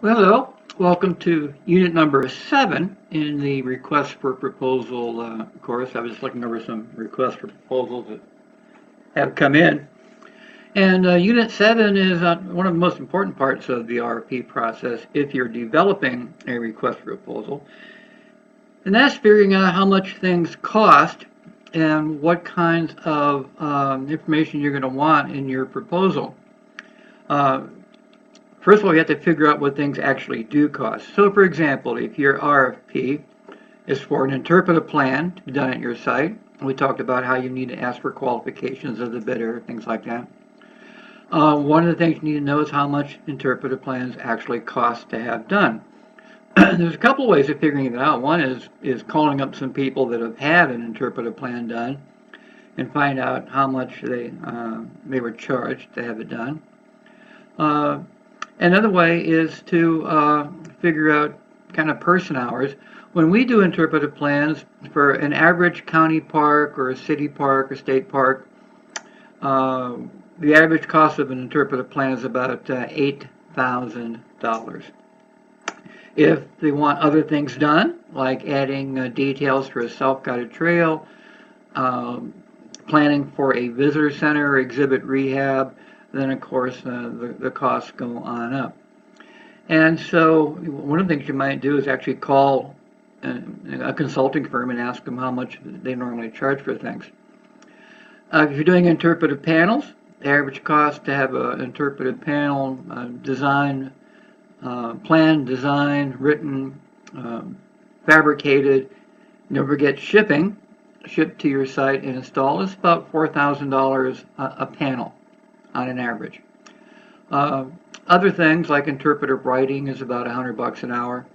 Well, hello. Welcome to unit number 7 in the request for proposal course. I was looking over some requests for proposals that have come in. And unit 7 is one of the most important parts of the RFP process if you're developing a request for proposal. And that's figuring out how much things cost and what kinds of information you're going to want in your proposal. Uh, First of all, you have to figure out what things actually do cost. So, for example, if your RFP is for an interpretive plan to be done at your site, we talked about how you need to ask for qualifications of the bidder, things like that. One of the things you need to know is how much interpretive plans actually cost to have done. There's a couple of ways of figuring it out. One is calling up some people that have had an interpretive plan done and find out how much they were charged to have it done. Another way is to figure out kind of person hours. When we do interpretive plans for an average county park or a city park or state park, the average cost of an interpretive plan is about $8,000. If they want other things done, like adding details for a self-guided trail, planning for a visitor center or exhibit rehab, then of course the costs go on up. And so one of the things you might do is actually call a consulting firm and ask them how much they normally charge for things. If you're doing interpretive panels, the average cost to have an interpretive panel design, planned, designed, written, fabricated, never get shipping, shipped to your site and installed, is about $4,000 a panel on an average. Other things like interpretive writing is about $100 an hour.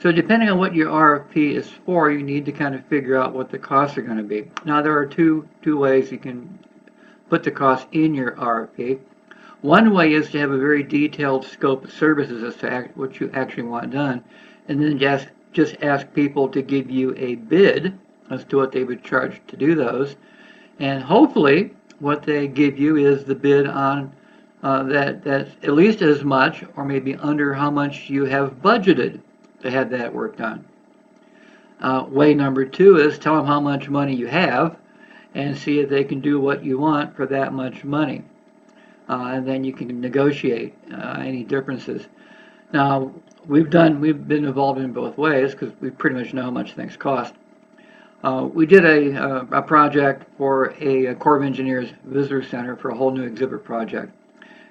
So depending on what your RFP is for, you need to kind of figure out what the costs are going to be. Now there are two ways you can put the cost in your RFP. One way is to have a very detailed scope of services as to what you actually want done, and then just ask people to give you a bid as to what they would charge to do those, and hopefully what they give you is the bid on that's at least as much or maybe under how much you have budgeted to have that work done. Way number 2 is tell them how much money you have and see if they can do what you want for that much money. And then you can negotiate any differences. Now, we've been involved in both ways because we pretty much know how much things cost. We did a project for a Corps of Engineers visitor center for a whole new exhibit project.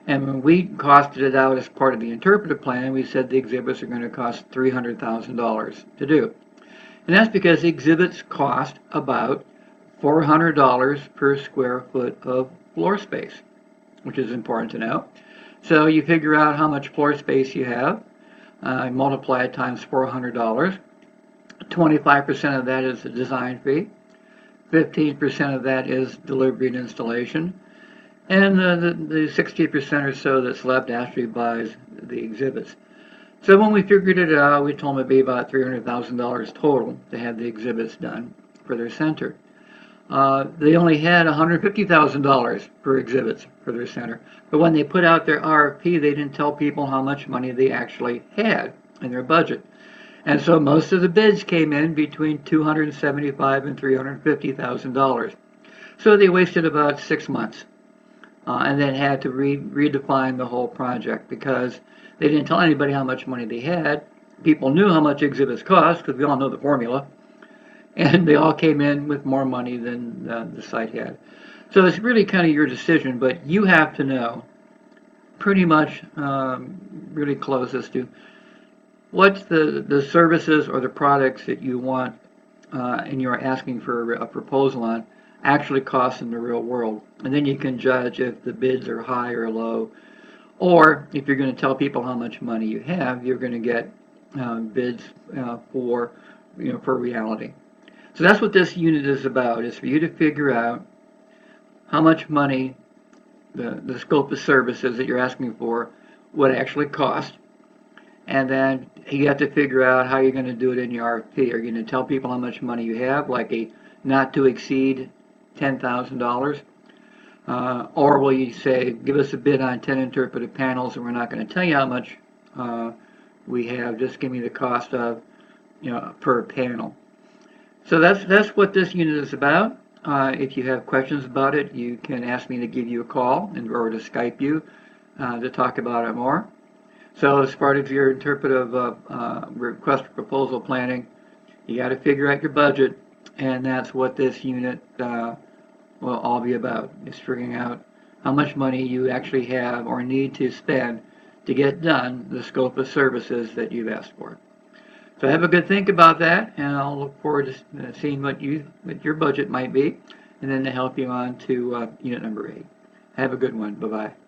And when we costed it out as part of the interpretive plan, we said the exhibits are going to cost $300,000 to do. And that's because the exhibits cost about $400 per square foot of floor space, which is important to know. So you figure out how much floor space you have, multiply it times $400. 25% of that is the design fee, 15% of that is delivery and installation, and the 60% or so that's left actually buys the exhibits. So when we figured it out, we told them it'd be about $300,000 total to have the exhibits done for their center. They only had $150,000 for exhibits for their center, but when they put out their RFP, they didn't tell people how much money they actually had in their budget. And so most of the bids came in between $275,000 and $350,000. So they wasted about 6 months and then had to redefine the whole project because they didn't tell anybody how much money they had. People knew how much exhibits cost because we all know the formula. And they all came in with more money than the site had. So it's really kind of your decision, but you have to know pretty much really close as to what's the services or the products that you want and you're asking for a proposal on actually cost in the real world. And then you can judge if the bids are high or low. Or if you're going to tell people how much money you have, you're going to get bids for reality. So that's what this unit is about, is for you to figure out how much money the scope of services that you're asking for would actually cost. And then you have to figure out how you're going to do it in your RFP. Are you going to tell people how much money you have, like a not to exceed $10,000? Or will you say, give us a bid on 10 interpretive panels and we're not going to tell you how much we have just give me the cost of, per panel. So that's what this unit is about. If you have questions about it, you can ask me to give you a call or to Skype you to talk about it more. So as part of your interpretive request for proposal planning, you got to figure out your budget, and that's what this unit will all be about, is figuring out how much money you actually have or need to spend to get done the scope of services that you've asked for. So have a good think about that, and I'll look forward to seeing what your budget might be, and then to help you on to unit number 8. Have a good one. Bye-bye.